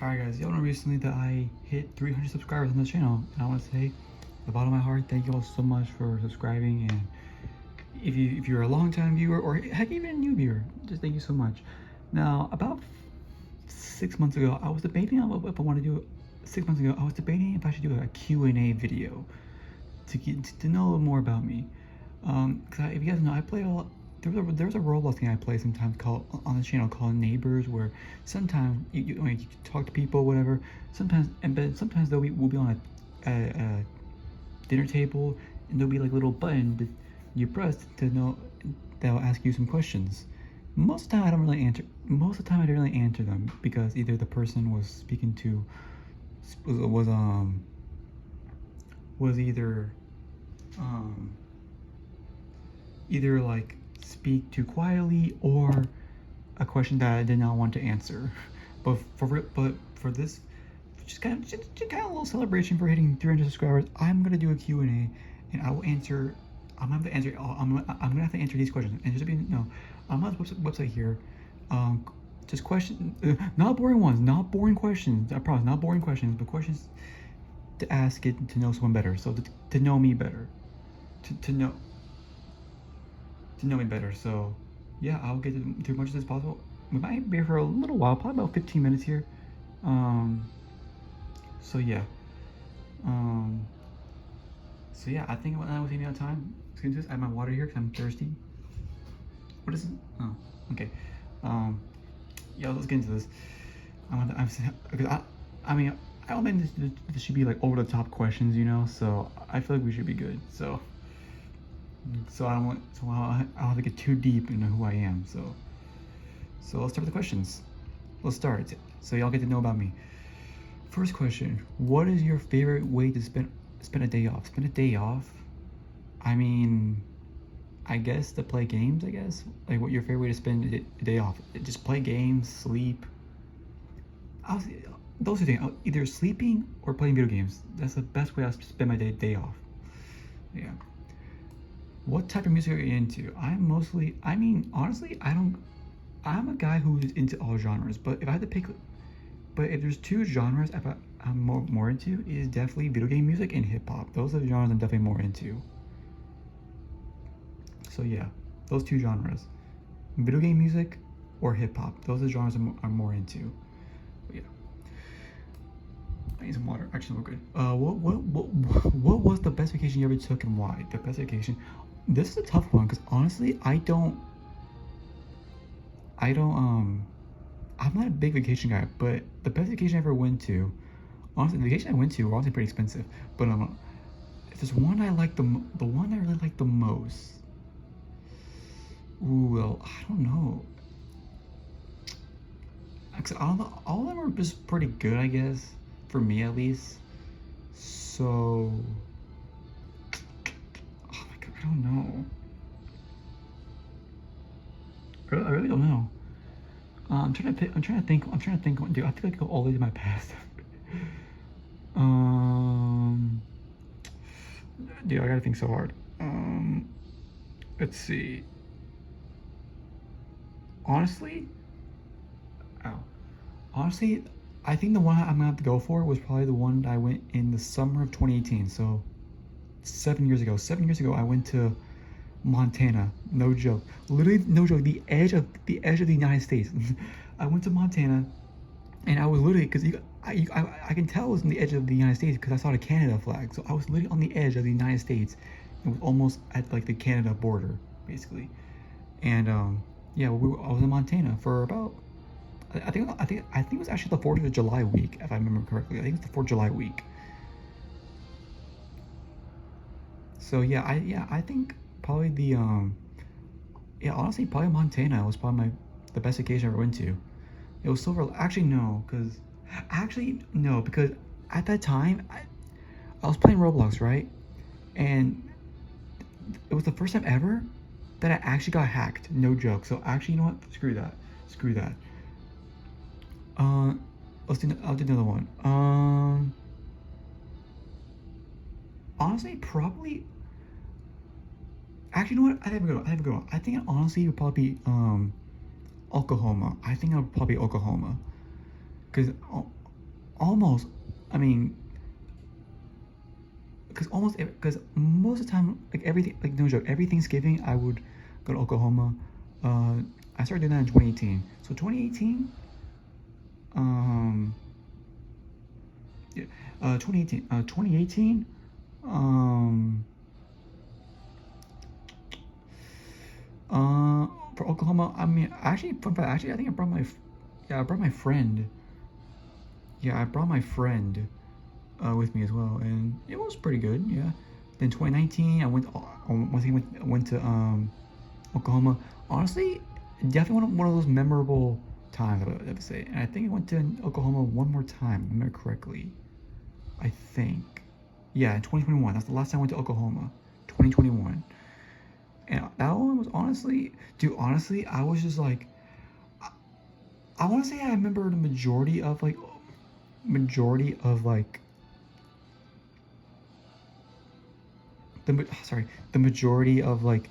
Alright guys, y'all know recently that I hit 300 subscribers on the channel, and I want to say, the bottom of my heart, thank you all so much for subscribing. And if you're a long-time viewer, or heck, even a new viewer, just thank you so much. Now, about 6 months ago, I was debating on if I want to do. 6 months ago, I was debating if I should do a Q&A video to know a little more about me. Cause if you guys know, I play a lot. There's a Roblox game I play sometimes called on the channel called Neighbors, where sometimes you talk to people, whatever. Sometimes sometimes we'll be on a dinner table, and there'll be like a little button that you press to know that'll ask you some questions. Most of the time I don't really answer. Most of the time I don't really answer them because either the person was speaking to was either like speak too quietly, or a question that I did not want to answer. But for this, just kind of a little celebration for hitting 300 subscribers, I'm gonna do a Q&A, and I will answer. I'm gonna have to answer. I'm gonna have to answer these questions. And just to be I'm on this website here. Just not boring ones, not boring questions. I promise, not boring questions, but questions to ask it to know someone better. So to know me better, to know me better. So yeah, I'll get to as much as possible. We might be here for a little while, probably about 15 minutes here. So yeah. So yeah, I think when I was taking out time, excuse me, I have my water here because I'm thirsty. What is it? Oh, okay. Yeah, let's get into this. I mean, I don't think this should be like over the top questions, So I feel like we should be good. So I don't want, I don't have to get too deep into who I am. So let's start with the questions. Let's start. So y'all get to know about me. First question: what is your favorite way to spend a day off? Spend a day off? I mean, I guess to play games. I guess like what your favorite way to spend a day off? Just play games, sleep. Those two things. Either sleeping or playing video games. That's the best way I spend my day off. Yeah. What type of music are you into? Honestly, I'm a guy who's into all genres, but if I had to pick, if there's two genres I'm more into, is definitely video game music and hip hop. Those are the genres I'm definitely more into. So yeah, those two genres, video game music or hip hop. Those are the genres I'm more into. But yeah. I need some water. Actually, we're good. What was the best vacation you ever took, and why? The best vacation. This is a tough one because honestly, I'm not a big vacation guy, but the best vacation I ever went to, honestly, the vacation I went to were honestly pretty expensive. But if there's one I like the one I really like the most, well, I don't know. Actually, all of them are just pretty good, I guess, for me at least. So, oh my god, I don't know. I really don't know. I'm trying to think. Dude, I feel like I go all the way to my past. Dude, I gotta think so hard. Let's see. Honestly, I think the one I'm gonna have to go for was probably the one that I went in the summer of 2018. So 7 years ago. 7 years ago, I went to Montana. No joke. Literally, no joke. The edge of the United States. I went to Montana, and I was literally, because I can tell it was on the edge of the United States because I saw the Canada flag. So I was literally on the edge of the United States. It was almost at like the Canada border, basically. And yeah, I was in Montana for about. I think it was actually the 4th of July week, if I remember correctly. I think it's the 4th of July week. So yeah, I think probably honestly, probably Montana was probably the best vacation I ever went to. It was so actually no, because at that time I was playing Roblox, right? And it was the first time ever that I actually got hacked. No joke. So actually, you know what? Screw that. I'll do another one. Honestly, probably. Actually, you know what? I have a good one. I think honestly it would probably be Oklahoma. I think it would probably be Oklahoma, because almost, I mean, because most of the time, like everything, like no joke, every Thanksgiving I would go to Oklahoma. I started doing that in 2018. So 2018, um, yeah, 2018, um, for Oklahoma, I mean, actually, fun fact, actually, I think I brought my friend. Yeah, I brought my friend with me as well, and it was pretty good. Yeah. Then 2019, I went to Oklahoma. Honestly, definitely one of those memorable times I would say. And I think I went to Oklahoma one more time, if I remember correctly. I think. Yeah, in 2021. That's the last time I went to Oklahoma. 2021. And that one was honestly, dude, honestly, I was just like, I want to say I remember the majority of like, sorry, the majority of like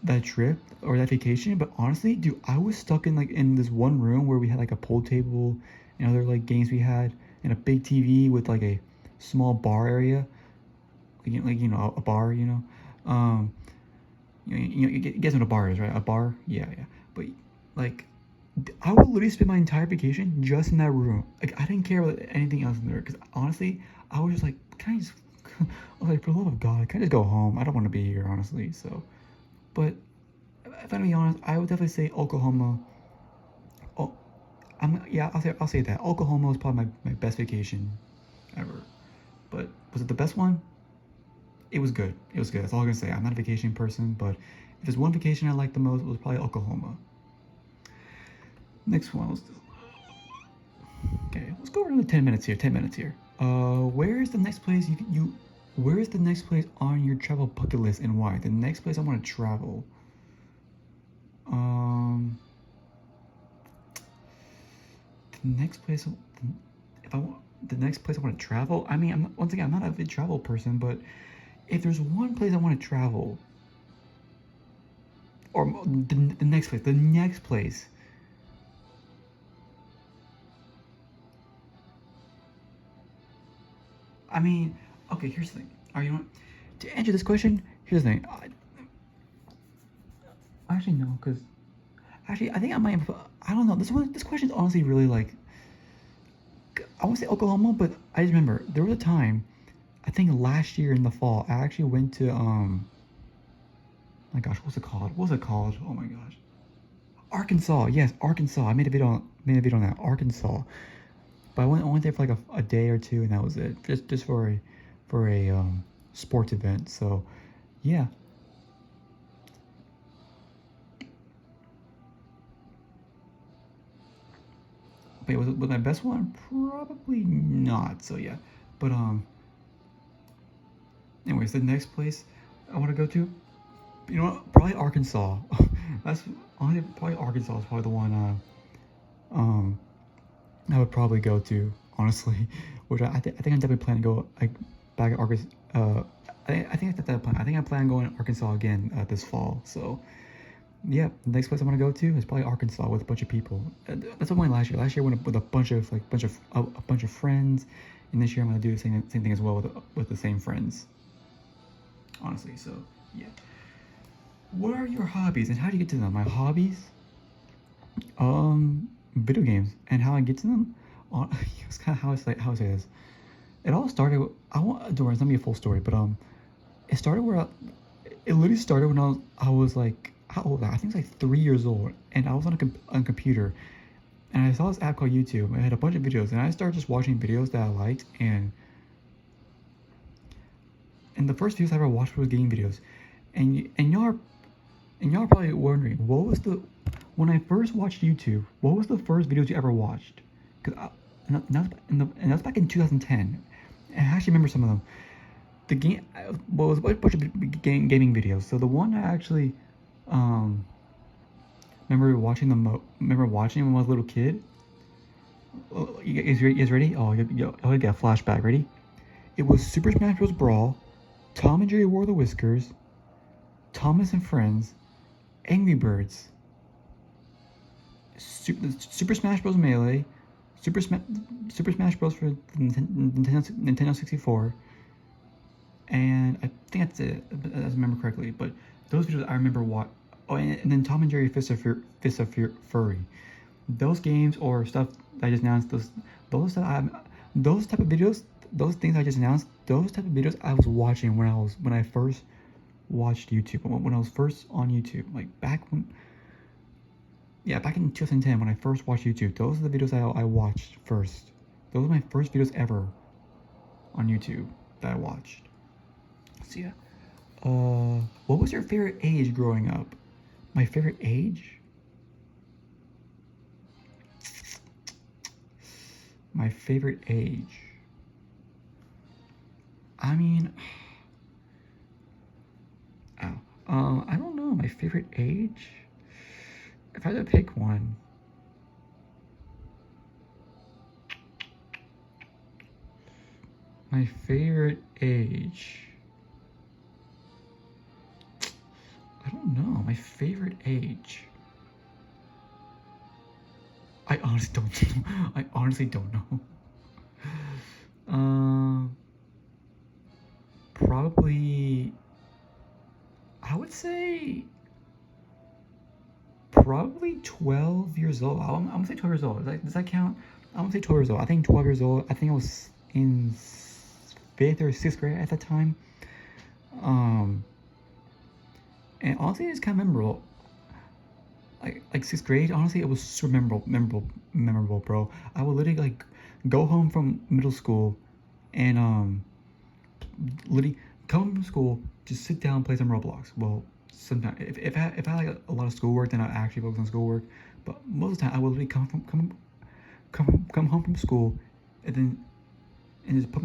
that trip or that vacation. But honestly, dude, I was stuck in like in this one room where we had like a pool table and other like games we had and a big TV with like a small bar area, a bar, um, you guess what a bar is, right? A bar, yeah, yeah. But like, I would literally spend my entire vacation just in that room. Like, I didn't care about anything else in there because honestly, I was just like, can I just, I was like, for the love of God, can I just go home? I don't want to be here, honestly. So, but if I'm being honest, I would definitely say Oklahoma. Oh, I'll say that Oklahoma was probably my best vacation ever. But was it the best one? It was good. It was good. That's all I'm gonna say. I'm not a vacation person, but if there's one vacation I liked the most, it was probably Oklahoma. Next one was okay. Let's go around 10 minutes here. 10 minutes here. Where is the next place Where is the next place on your travel bucket list and why? The next place I want to travel. Um, the next place if I want the next place I want to travel. I mean, once again, I'm not a big travel person, but if there's one place I want to travel, or the next place. I mean, okay. Here's the thing. Are you want to answer this question? Here's the thing. Actually, no, because actually, I think I might. I don't know. This question is honestly really like. I want to say Oklahoma, but I just remember there was a time. I think last year in the fall, I actually went to My gosh, what's it called? What's it called? Oh my gosh. Arkansas. Yes, Arkansas. I made a video on that. Arkansas. But I went there for like a day or two, and that was it. Just for a sports event. So, yeah. Wait, was my best one? Probably not. So yeah. But anyways, the next place I want to go to, you know what? Probably Arkansas. That's honestly probably Arkansas is probably the one I would probably go to, honestly. Which I think I'm definitely planning to go like back at Arkansas. I think I plan on going to Arkansas again this fall. So yeah, the next place I want to go to is probably Arkansas with a bunch of people. That's what I went last year. Last year I went with a bunch of friends, and this year I'm gonna do the same thing as well with the same friends. Honestly, so yeah. What are your hobbies and how do you get to them? My hobbies, video games, and how I get to them. It's kind of how I say this. It all started. Don't worry, it's not gonna be a full story, but it started it literally started when I was like how old? I think it was like 3 years old, and I was on a computer, and I saw this app called YouTube. It had a bunch of videos, and I started just watching videos that I liked, and the first videos I ever watched was game videos, and y'all are probably wondering when I first watched YouTube, what was the first videos you ever watched? And that's back in 2010. And I actually remember some of them. The game, well, it was a bunch of gaming videos. So the one I actually um, remember watching when I was a little kid. You guys ready? Oh, you got a flashback. Ready? It was Super Smash Bros. Brawl, Tom and Jerry Wore the Whiskers, Thomas and Friends, Angry Birds, Super Smash Bros. Melee, Super Smash, Super Smash Bros. For the Nintendo 64, and I think that's it, as I remember correctly. But those videos I remember what. Oh, and then Tom and Jerry Fist of Fury. Those games or stuff that I just announced, those that those type of videos, those things I just announced, those type of videos I was watching when I first watched YouTube, when I was first on YouTube, like back in 2010 when I first watched YouTube. Those are the videos I watched first. Those were my first videos ever on YouTube that I watched. So yeah. What was your favorite age growing up? My favorite age? My favorite age. I mean, I don't know. My favorite age? If I had to pick one, my favorite age. I don't know. My favorite age. I honestly don't know. I honestly don't know. Probably. I would say. Probably 12 years old. I'm gonna say 12 years old. Does that count? I'm gonna say 12 years old. I think 12 years old. I think I was in 5th or 6th grade at that time. And honestly, it's kind of memorable. Like 6th grade, honestly, it was super memorable, bro. I would literally like go home from middle school, and literally come from school, just sit down, and play some Roblox. Well, sometimes if I had like a lot of schoolwork, then I actually focus on schoolwork. But most of the time, I would literally come home from school, and then just put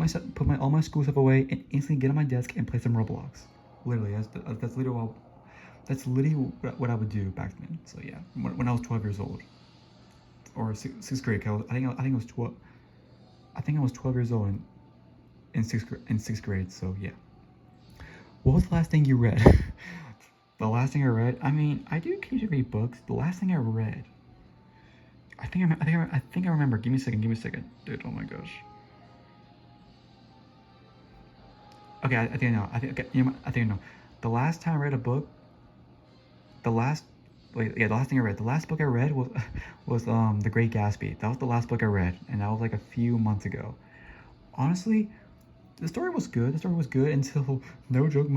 all my school stuff away, and instantly get on my desk and play some Roblox. Literally, that's literally what I would do back then. So yeah, when I was 12 years old, or 6th grade. I think I was 12. I think I was 12 years old in 6th grade. So yeah. What was the last thing you read? The last thing I read. I mean, I do occasionally read books. The last thing I read. I think I remember. Give me a second. Dude, oh my gosh. Okay, I think I know. I think I know. The last time I read a book. The last thing I read. The last book I read was The Great Gatsby. That was the last book I read, and that was like a few months ago. Honestly, the story was good. The story was good until, no joke,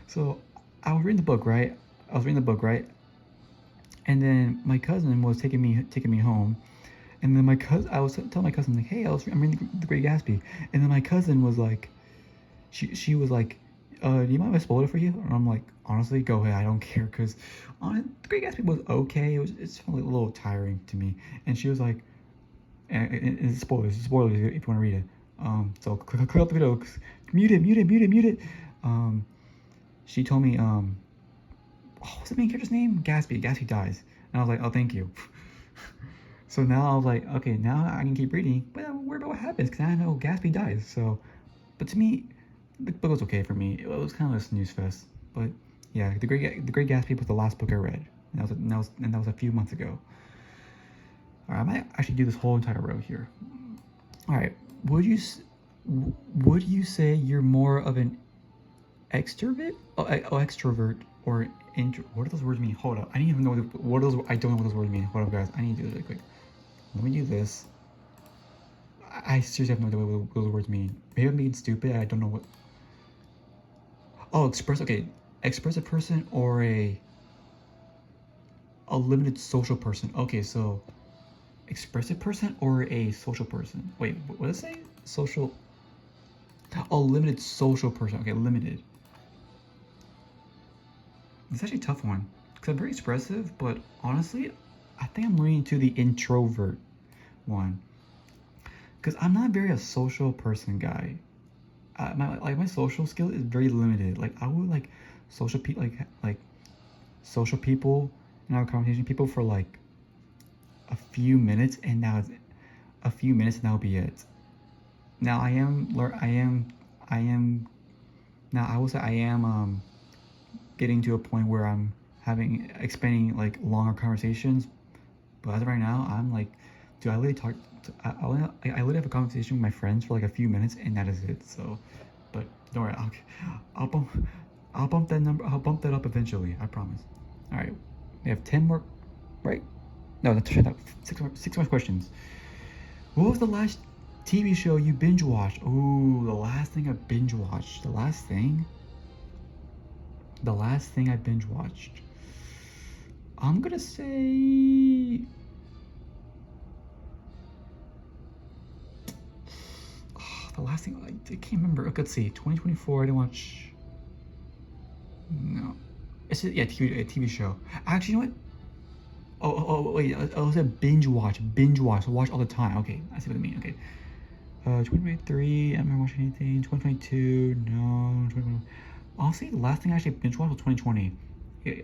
so I was reading the book, right? And then my cousin was taking me home, and then I was telling my cousin like, hey, I'm reading The Great Gatsby, and then my cousin was like, she was like, do you mind if I spoil it for you? And I'm like, honestly, go ahead. I don't care, because The Great Gatsby was okay. It's a little tiring to me. And she was like, and spoilers if you want to read it. So click out the video. Mute it. She told me, what's the main character's name? Gatsby. Gatsby dies. And I was like, oh, thank you. So now I was like, okay, now I can keep reading, but I'm worried about what happens, because I know Gatsby dies. So, but to me, the book was okay for me. It was kind of a snooze fest. But yeah, The Great Gatsby was the last book I read. And that was a few months ago. Alright, I might actually do this whole entire row here. Alright, would you say you're more of an extrovert? Extrovert or intro? What do those words mean? Hold up, I don't even know what those. I don't know what those words mean. Hold up, guys. I need to do this really quick. Let me do this. I seriously have no idea what those words mean. Maybe I'm being stupid. I don't know what. Oh, express. Okay, expressive person or a limited social person. Okay, so expressive person or a social person. Wait, what does it say? Social. Oh, limited social person. Okay, limited. It's actually a tough one because I'm very expressive, but honestly, I think I'm leaning to the introvert one because I'm not very a social person guy. My social skill is very limited. Like I would like social people like social people and have a conversation with people for like a few minutes, and now it's a few minutes, and that'll be it. Now I am now I will say I am getting to a point where I'm expanding like longer conversations, but as of right now I'm like Dude, I literally talk. I literally have a conversation with my friends for like a few minutes, and that is it. So, but don't worry, I'll bump, I'll bump that number. I'll bump that up eventually. I promise. All right, we have 10 more, right? No, that's six more questions. What was the last TV show you binge watched? Ooh, the last thing I binge watched. The last thing I binge watched. I'm gonna say. The last thing I can't remember. Let's see. 2024. I didn't watch. No, it's a TV show. Actually, you know what? Wait. I was a binge watch. So watch all the time. Okay, I see what I mean. Okay. 2023. I haven't watched anything. 2022. No. 2021. Honestly, the last thing I actually binge watched was 2020. Yeah,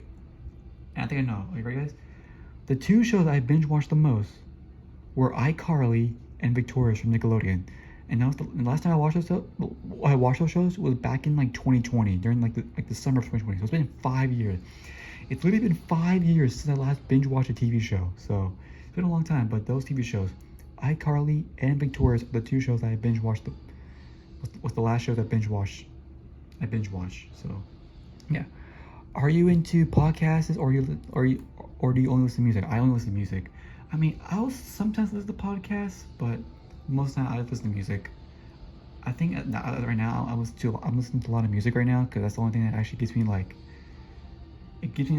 and I think I know. Are you ready, guys? The two shows I binge watched the most were iCarly and Victorious from Nickelodeon. And that was the last time I watched those shows was back in like 2020 during like the summer of 2020. So it's been 5 years. It's literally been 5 years since I last binge watched a TV show. So it's been a long time. But those TV shows, iCarly and Victorious, are the two shows that I binge watched. Was the last shows I binge watched. So yeah. Are you into podcasts or do you only listen to music? I only listen to music. I mean, I'll sometimes listen to podcasts, but most of the time I listen to music. I think right now I'm listening to a lot of music right now because that's the only thing that actually gives me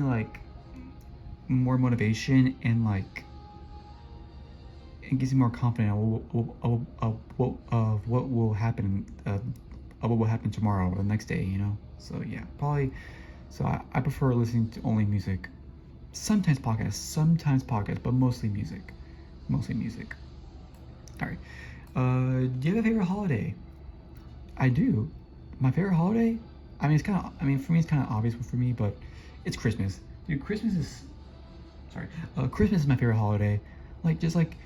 like more motivation and like it gives me more confidence of what will happen tomorrow or the next day, you know. So yeah, probably. So I prefer listening to only music. Sometimes podcasts, but mostly music. All right. Do you have a favorite holiday? I do. My favorite holiday? I mean, for me, it's kind of obvious for me, but it's Christmas. Dude, Christmas is my favorite holiday. Like, just like,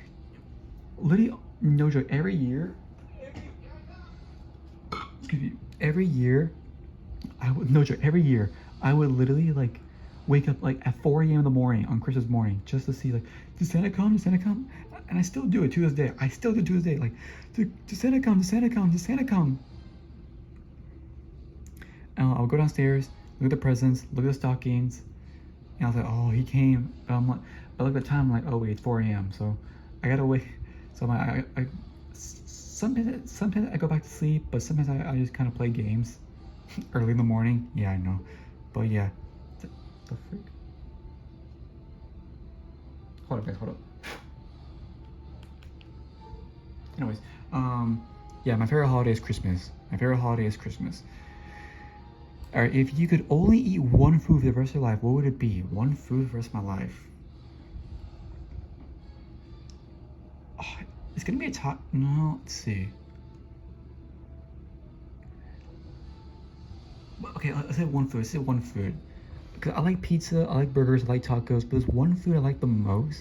literally, no joke, every year, every year, I would literally, like, wake up, like, at 4 a.m. in the morning on Christmas morning just to see, like, does Santa come? And I still do it to this day. Like, does Santa come? And I'll go downstairs, look at the presents, look at the stockings, and I was like, oh, he came. But look at the time, I'm like, oh, wait, it's 4 a.m. So I gotta wait. So sometimes I go back to sleep, but sometimes I just kind of play games early in the morning. Yeah, I know. But yeah. The freak? Hold up, guys, hold up. Anyways, yeah, my favorite holiday is Christmas. Alright, if you could only eat one food for the rest of your life, what would it be? One food for the rest of my life. Oh, it's gonna be no, let's see. Okay, let's say one food. Because I like pizza, I like burgers, I like tacos, but there's one food I like the most.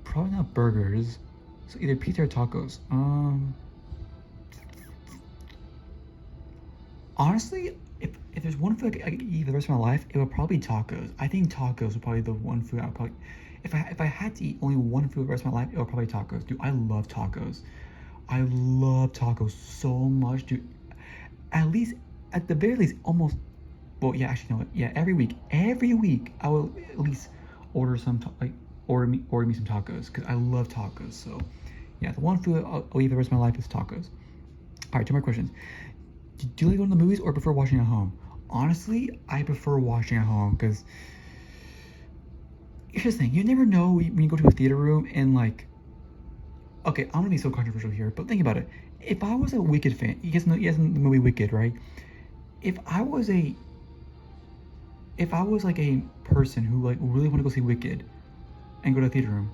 Probably not burgers. So either pizza or tacos. Honestly, if there's one food I could eat the rest of my life, it would probably be tacos. I think tacos would probably be the one food I would probably. If I had to eat only one food the rest of my life, it would probably be tacos. Dude, I love tacos. I love tacos so much, dude. At the very least, almost. Well, yeah, actually, no. Yeah, every week, I will at least order order me some tacos because I love tacos. So, yeah, the one food I'll eat the rest of my life is tacos. All right, two more questions. Do you like going to the movies or prefer watching at home? Honestly, I prefer watching at home because here's the thing: you never know when you go to a theater room and like. Okay, I'm gonna be so controversial here, but think about it. If I was a Wicked fan, you guys know the movie Wicked, right? If I was like a person who like really want to go see Wicked and go to a theater room,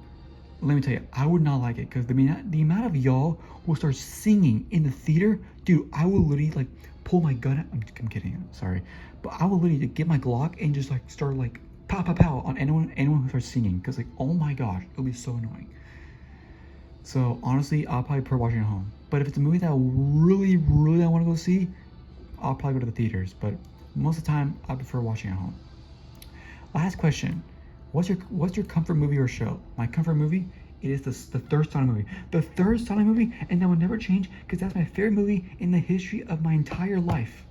let me tell you, I would not like it because the amount of y'all who start singing in the theater, dude, I will literally like pull my gun out. I'm kidding, I'm sorry, but I will literally get my Glock and just like start like pow pow pow on anyone who starts singing because like oh my gosh, it'll be so annoying. So honestly, I'll probably prefer watching at home. But if it's a movie that I really I want to go see, I'll probably go to the theaters. But most of the time, I prefer watching at home. Last question. What's your comfort movie or show? My comfort movie, it is the third Sonic movie. The third Sonic movie, and that will never change because that's my favorite movie in the history of my entire life.